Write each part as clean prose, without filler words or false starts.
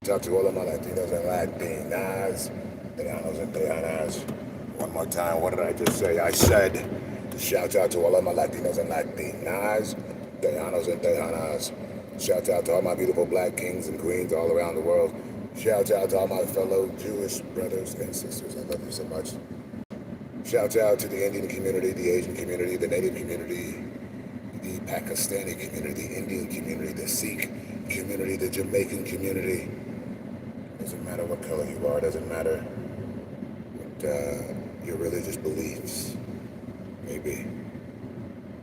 Shout out to all of my Latinos and Latinas, Tejanos and Tejanas. One more time, what did I just say? I said, shout out to all of my Latinos and Latinas, Tejanos and Tejanas. Shout out to all my beautiful black kings and queens all around the world. Shout out to all my fellow Jewish brothers and sisters. I love you so much. Shout out to the Indian community, the Asian community, the Native community, the Pakistani community, the Indian community, the Sikh community, the Jamaican community. Doesn't matter what color you are, doesn't matter what your religious beliefs may be.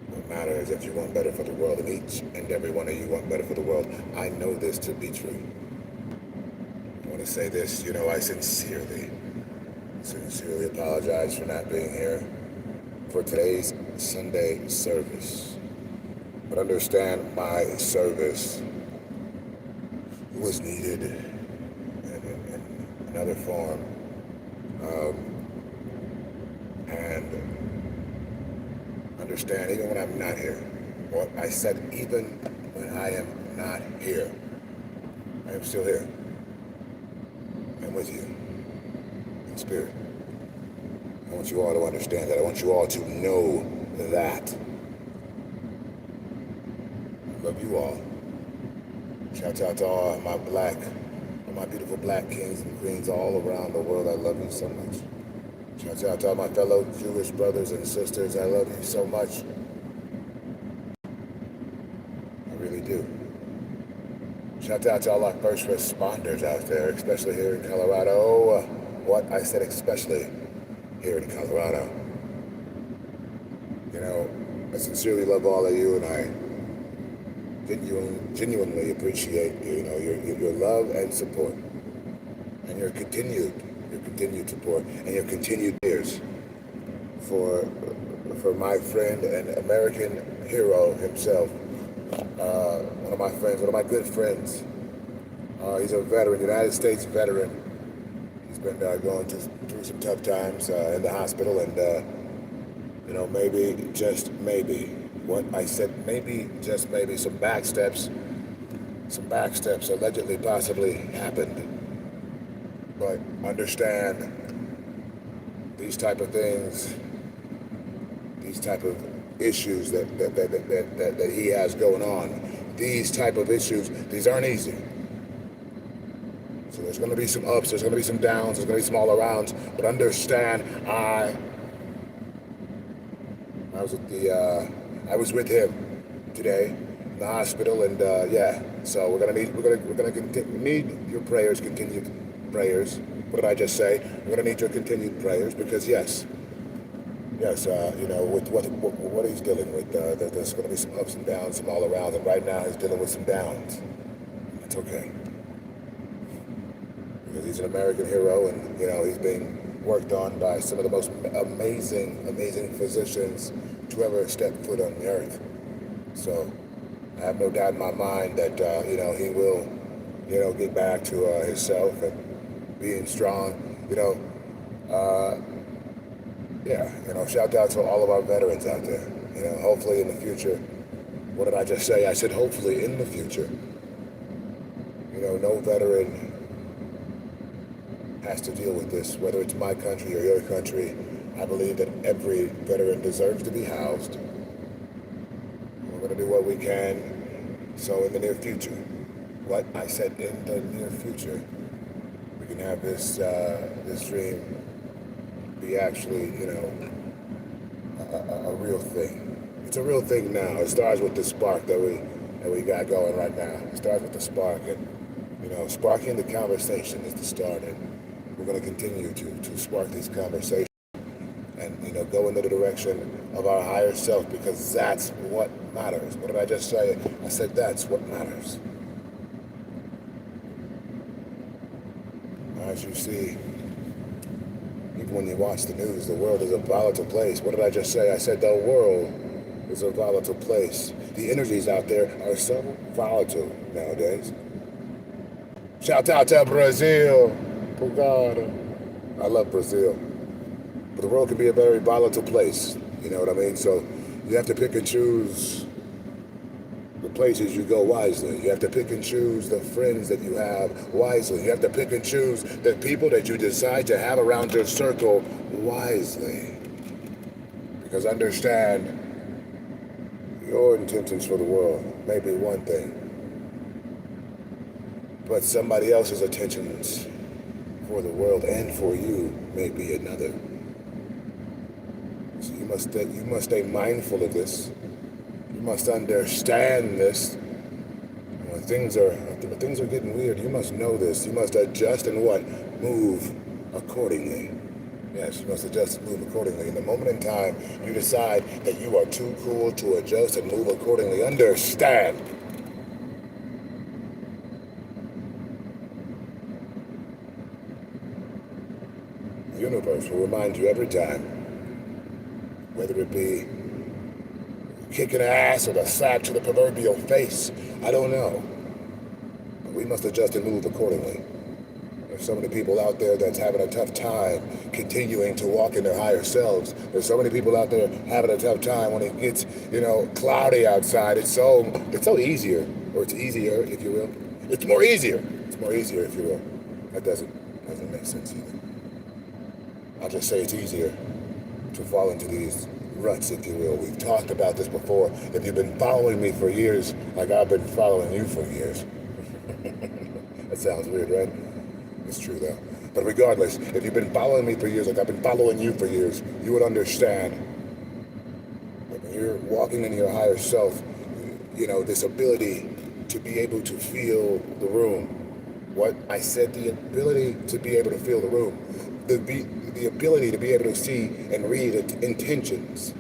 What matters is if you want better for the world, and each and every one of you want better for the world. I know this to be true. I want to say this, I sincerely apologize for not being here for today's Sunday service. But understand my service was needed in another form. And understand, even when I'm not here, or I said even when I am not here, I am still here. I'm with you in spirit. I want you all to understand that. I want you all to know that. I love you all. Shout out to all my beautiful black kings and queens all around the world. I love you so much. Shout out to all my fellow Jewish brothers and sisters. I love you so much. I really do. Shout out to all our first responders out there, especially here in Colorado. What I said, especially here in Colorado. I sincerely love all of you, and I genuinely appreciate your love and support, and your continued support, and your continued prayers for my friend and American hero himself. One of my good friends. He's a veteran, United States veteran. He's been going through some tough times in the hospital, and maybe, just maybe, what I said, maybe, just maybe, some backsteps allegedly, possibly happened. But understand, these type of things, these type of issues that he has going on, these type of issues, these aren't easy. So there's going to be some ups, there's going to be some downs, there's going to be some all arounds. But understand, I was with him today in the hospital, and so we're gonna need your prayers, continued prayers. What did I just say? We're gonna need your continued prayers because yes, with what he's dealing with, there's gonna be some ups and downs, some all around, and right now he's dealing with some downs. It's okay. Because he's an American hero, and he's being worked on by some of the most amazing physicians to ever step foot on the earth. So I have no doubt in my mind that he will get back to himself and being strong. Shout out to all of our veterans out there. Hopefully in the future. What did I just say? I said hopefully in the future. No veteran has to deal with this, whether it's my country or your country. I believe that every veteran deserves to be housed. We're going to do what we can. So in the near future, what I said, in the near future, we can have this dream be actually, a real thing. It's a real thing now. It starts with the spark that we got going right now. It starts with the spark, and sparking the conversation is the start. And we're going to continue to spark these conversations and go in the direction of our higher self, because that's what matters. What did I just say? I said that's what matters. As you see, even when you watch the news, the world is a volatile place. What did I just say? I said the world is a volatile place. The energies out there are so volatile nowadays. Shout out to Brazil. I love Brazil. But the world can be a very volatile place, you know what I mean? So you have to pick and choose the places you go wisely. You have to pick and choose the friends that you have wisely. You have to pick and choose the people that you decide to have around your circle wisely. Because understand, your intentions for the world may be one thing, but somebody else's intentions for the world and for you may be another. So you must stay mindful of this. You must understand this. When things are getting weird, you must know this. You must adjust and what? Move accordingly. Yes, you must adjust and move accordingly. In the moment in time you decide that you are too cool to adjust and move accordingly, understand. The universe will remind you every time, whether it be kicking ass or the slap to the proverbial face, I don't know. But we must adjust and move accordingly. There's so many people out there that's having a tough time continuing to walk in their higher selves. There's so many people out there having a tough time when it gets, cloudy outside. It's so easier, or it's easier, if you will. It's more easier. It's more easier, if you will. That doesn't make sense either. I'll just say it's easier to fall into these ruts, if you will. We've talked about this before. If you've been following me for years, like I've been following you for years. That sounds weird, right? It's true, though. But regardless, if you've been following me for years, like I've been following you for years, you would understand that when you're walking in your higher self, this ability to be able to feel the room. What I said, the ability to be able to feel the room. The ability to be able to see and read intentions.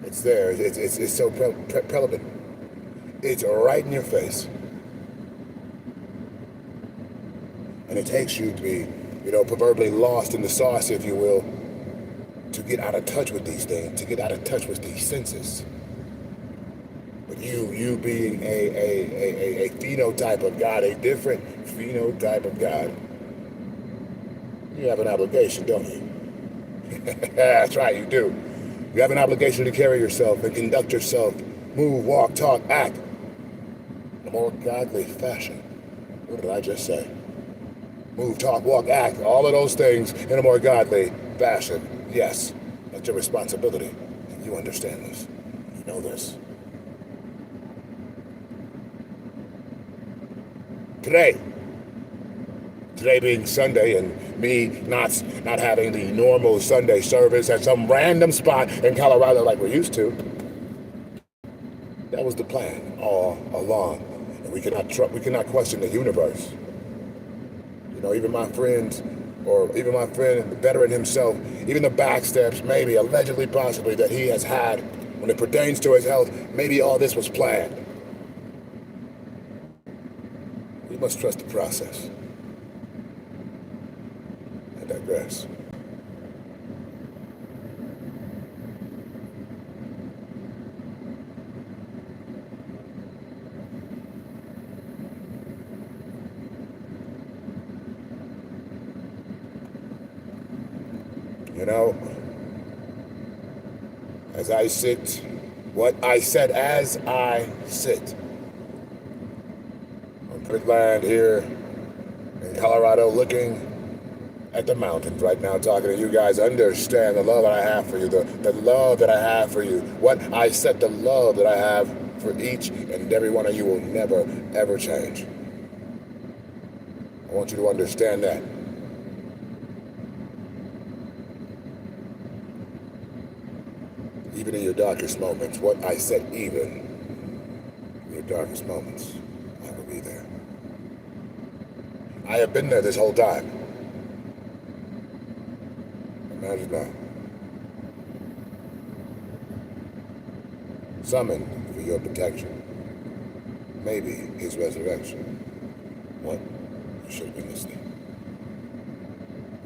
It's there. It's so prevalent. It's right in your face. And it takes you to be, proverbially lost in the sauce, if you will, to get out of touch with these things, to get out of touch with these senses. But you being a phenotype of God, a different phenotype of God, you have an obligation, don't you? That's right, you do. You have an obligation to carry yourself and conduct yourself, move, walk, talk, act in a more godly fashion. What did I just say? Move, talk, walk, act, all of those things in a more godly fashion. Yes, that's your responsibility. And you understand this. You know this. Today being Sunday and me not having the normal Sunday service at some random spot in Colorado like we're used to, that was the plan all along. And we cannot question the universe. Even my friends, or even my friend, the veteran himself, even the backsteps, maybe, allegedly, possibly, that he has had when it pertains to his health, maybe all this was planned. We must trust the process. I digress. As I sit, what I said as I sit on good land here in Colorado, looking at the mountains right now, talking to you guys, understand the love that I have for you, the love that I have for you. What I said, the love that I have for each and every one of you will never, ever change. I want you to understand that. Even in your darkest moments, what I said, even in your darkest moments, I will be there. I have been there this whole time. Imagine that. Summoned for your protection. Maybe his resurrection. What? You should have been listening.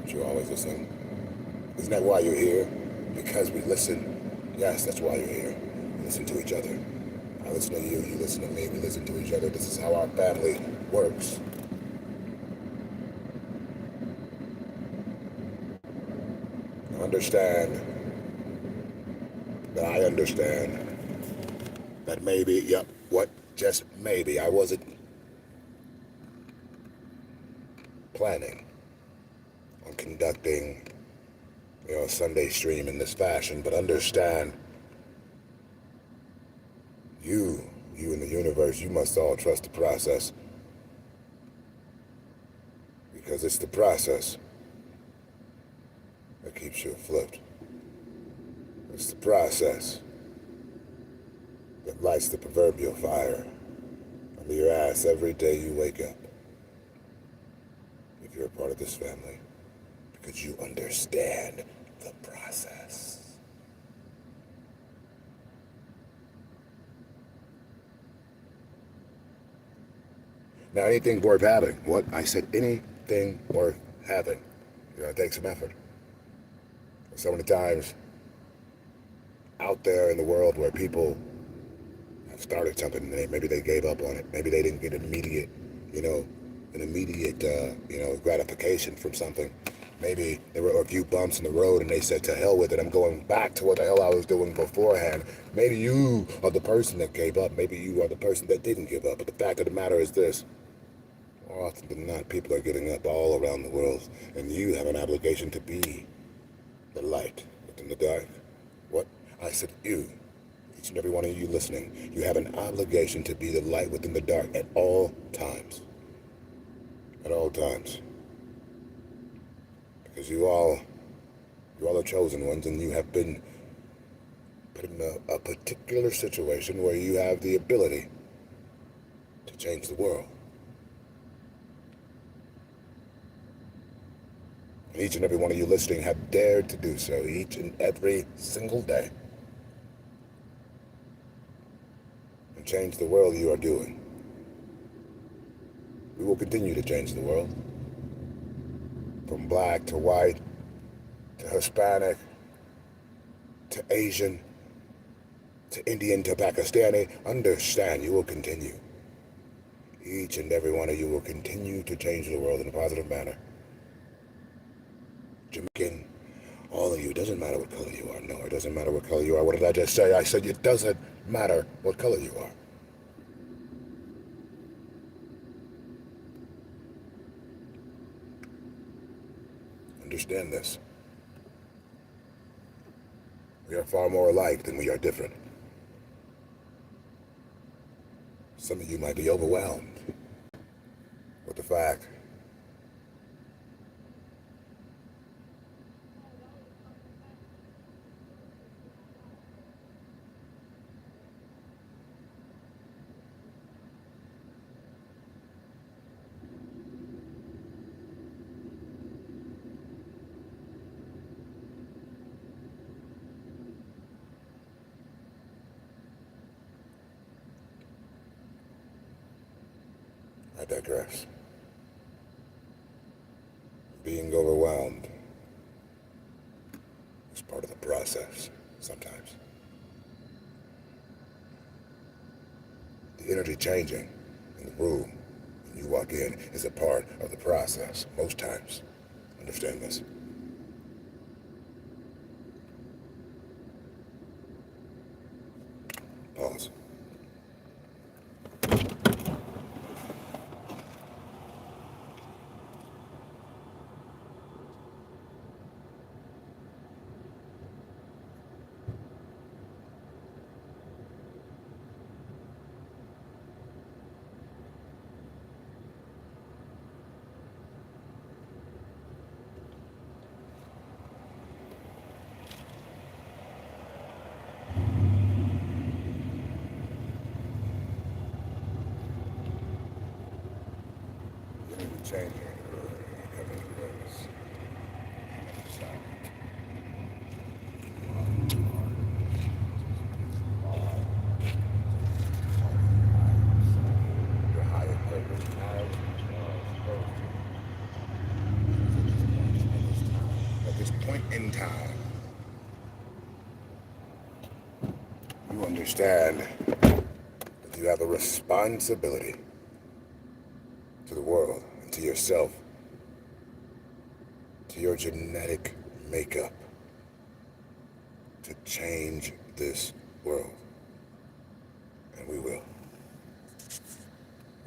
But you're always listening. Isn't that why you're here? Because we listen. Yes, that's why you're here. We listen to each other. I listen to you, you listen to me, we listen to each other. This is how our family works. Understand that I understand that maybe, yep, what, just maybe, I wasn't planning on conducting, a Sunday stream in this fashion, but understand, you in the universe, you must all trust the process, because it's the process that keeps you afloat. It's the process that lights the proverbial fire under your ass every day you wake up. If you're a part of this family, because you understand the process. Now, anything worth having. What? I said anything worth having. You're gonna take some effort. So many times out there in the world where people have started something and maybe they gave up on it. Maybe they didn't get an immediate gratification from something. Maybe there were a few bumps in the road and they said, to hell with it, I'm going back to what the hell I was doing beforehand. Maybe you are the person that gave up. Maybe you are the person that didn't give up. But the fact of the matter is this. More often than not, people are giving up all around the world. And you have an obligation to be the light within the dark. What? I said you. Each and every one of you listening. You have an obligation to be the light within the dark at all times. At all times. Because you all are chosen ones, and you have been put in a particular situation where you have the ability to change the world. And each and every one of you listening have dared to do so each and every single day. And change the world you are doing. We will continue to change the world. From black to white, to Hispanic, to Asian, to Indian, to Pakistani. Understand, you will continue. Each and every one of you will continue to change the world in a positive manner. Jamaican, all of you, it doesn't matter what color you are. No, it doesn't matter what color you are. What did I just say? I said it doesn't matter what color you are. Understand this. We are far more alike than we are different. Some of you might be overwhelmed with the fact I digress. Being overwhelmed is part of the process sometimes. The energy changing in the room when you walk in is a part of the process most times. Understand this. Pause. Changing. At this point in time, you understand that you have a responsibility to the world and to yourself, to your genetic makeup, to change this world. And we will.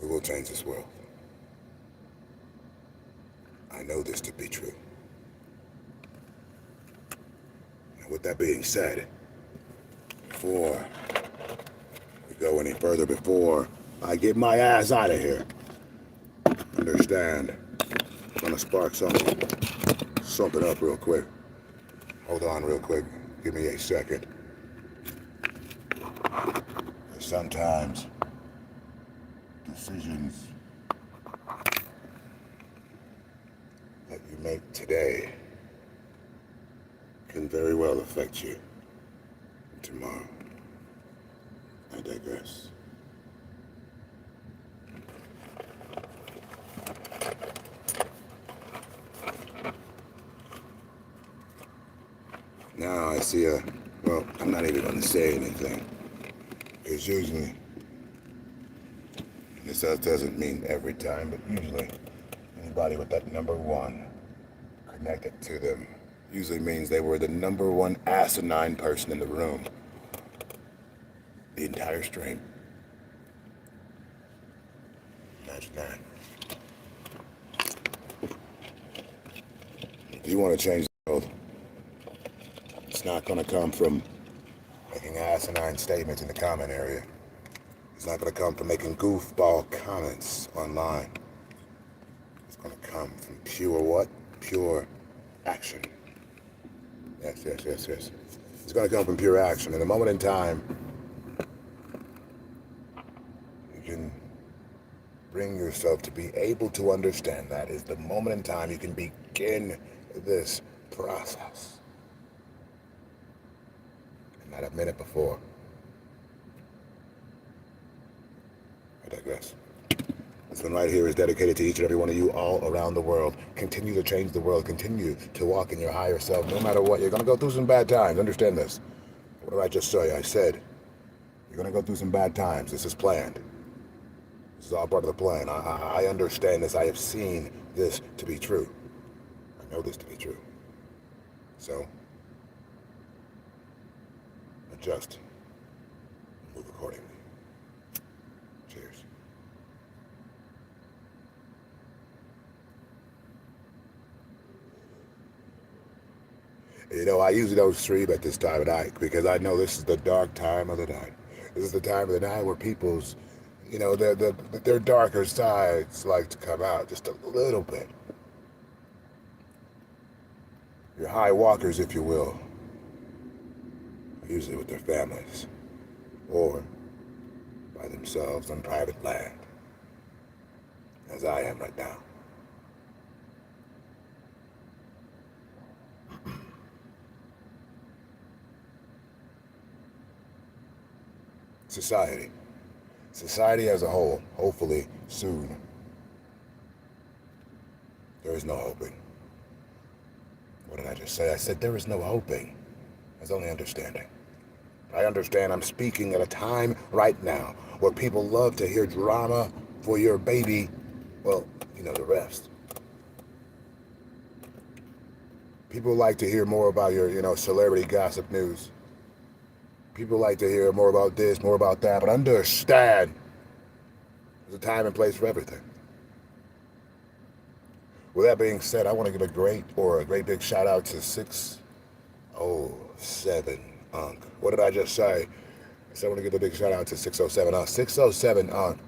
We will change this world. I know this to be true. And with that being said, before we go any further, before I get my ass out of here, understand, I'm gonna spark something up real quick. Hold on real quick. Give me a second. Sometimes decisions that you make today can very well affect you tomorrow. I digress. Now I see well, I'm not even going to say anything. Because usually, this doesn't mean every time, but usually anybody with that number one connected to them usually means they were the number one asinine person in the room. The entire stream. Imagine that. If you want to change the world, it's not going to come from making asinine statements in the comment area. It's not going to come from making goofball comments online. It's going to come from pure what? Pure action. Yes. It's going to come from pure action. In a moment in time, you can bring yourself to be able to understand that is the moment in time you can begin this process. And not a minute before. I digress. This one right here is dedicated to each and every one of you all around the world. Continue to change the world. Continue to walk in your higher self. No matter what, you're going to go through some bad times. Understand this. What did I just say? I said, you're going to go through some bad times. This is planned. This is all part of the plan. I understand this. I have seen this to be true. I know this to be true. So, adjust. Move accordingly. Cheers. You know, I usually don't stream at this time of night because I know this is the dark time of the night. This is the time of the night where people's, you know, their darker sides like to come out just a little bit. Your high walkers, if you will, are usually with their families or by themselves on private land, as I am right now. Society as a whole, hopefully soon, there is no hoping. What did I just say? I said there is no hoping. There's only understanding. I understand I'm speaking at a time right now where people love to hear drama for your baby. Well, you know the rest. People like to hear more about your, you know, celebrity gossip news. People like to hear more about this, more about that, but understand there's a time and place for everything. With that being said, I want to give a great big shout out to 607 Unc. What did I just say? I want to give a big shout out to 607 Unc. 607 Unc.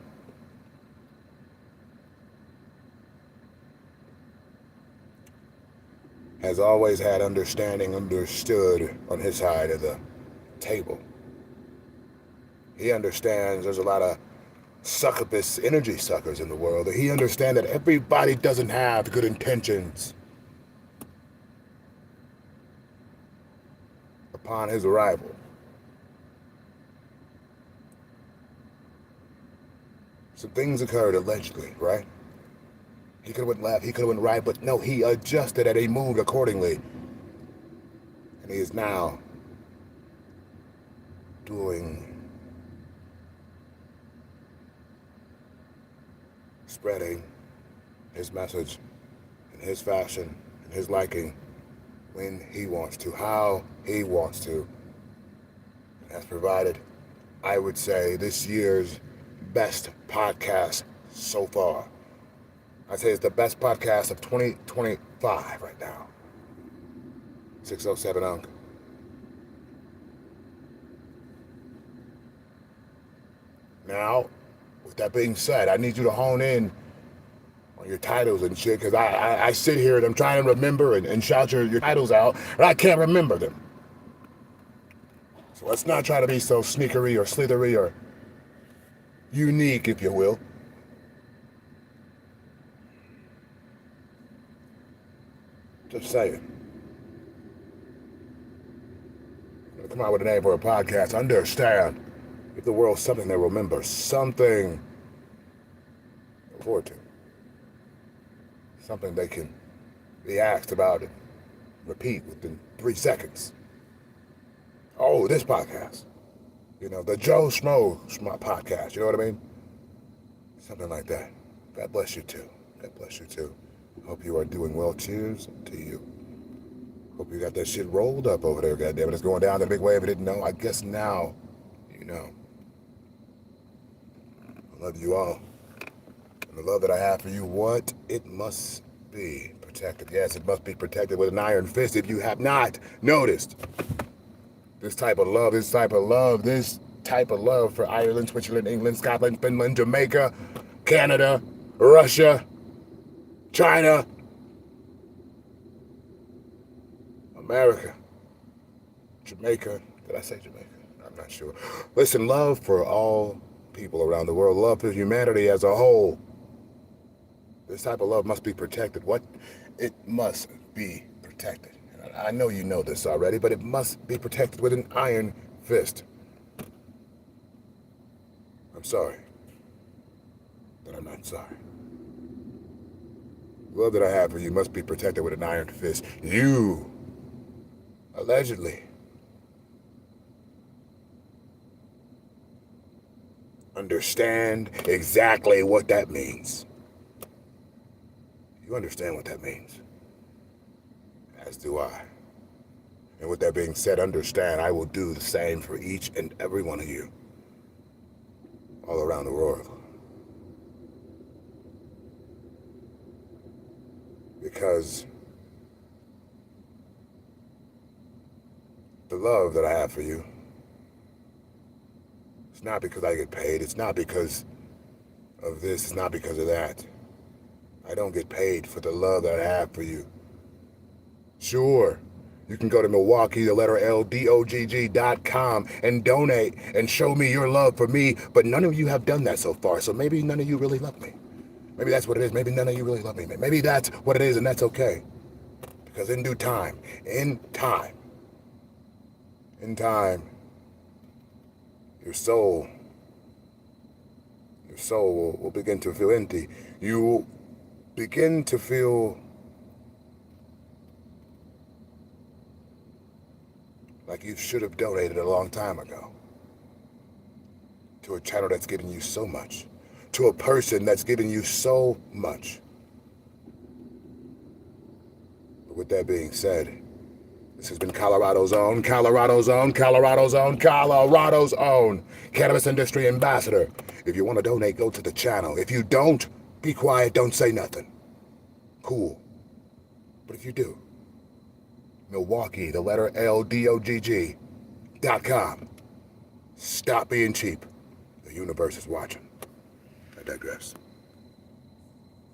Has always had understanding, understood on his side of the table. He understands there's a lot of succubus energy suckers in the world. He understands that everybody doesn't have good intentions. Upon his arrival, some things occurred allegedly, right? He could have went left, he could have went right, but no, he adjusted and he moved accordingly. And he is now spreading his message in his fashion, in his liking, when he wants to, how he wants to, and has provided I would say, this year's best podcast so far. I'd say it's the best podcast of 2025 right now. 607 Unc. Now, with that being said, I need you to hone in on your titles and shit, because I sit here and I'm trying to remember and shout your titles out, and I can't remember them. So let's not try to be so sneakery or slithery or unique, if you will. Just saying. I'm gonna come out with a name for a podcast. Understand. Give the world something they remember. Something to look forward to. Something they can be asked about and repeat within 3 seconds. Oh, this podcast. You know, the Joe Schmo podcast. You know what I mean? Something like that. God bless you too. God bless you too. Hope you are doing well. Cheers to you. Hope you got that shit rolled up over there, goddammit. It's going down the big wave. I didn't know. I guess now you know. I love you all. And the love that I have for you, what? It must be protected. Yes, it must be protected with an iron fist. If you have not noticed, this type of love for Ireland, Switzerland, England, Scotland, Finland, Jamaica, Canada, Russia, China, America, Jamaica. Did I say Jamaica? I'm not sure. Listen, love for all people around the world, love for humanity as a whole. This type of love must be protected. What? It must be protected. I know you know this already, but it must be protected with an iron fist. I'm sorry, but I'm not sorry. The love that I have for you must be protected with an iron fist. You, allegedly, understand exactly what that means. You understand what that means. As do I. And with that being said, understand I will do the same for each and every one of you all around the world. Because the love that I have for you, it's not because I get paid, it's not because of this, it's not because of that. I don't get paid for the love that I have for you. Sure, you can go to Milwaukee, the letter LDOGG.com and donate and show me your love for me, but none of you have done that so far, so maybe none of you really love me. Maybe that's what it is. Maybe none of you really love me. Maybe that's what it is, and that's okay. Because in due time, in time, your soul will begin to feel empty. You will begin to feel like you should have donated a long time ago to a channel that's given you so much, to a person that's given you so much. But with that being said, this has been Colorado's own cannabis industry ambassador. If you want to donate, go to the channel. If you don't, be quiet, don't say nothing. Cool. But if you do, Milwaukee, the letter LDOGG.com. Stop being cheap. The universe is watching. I digress.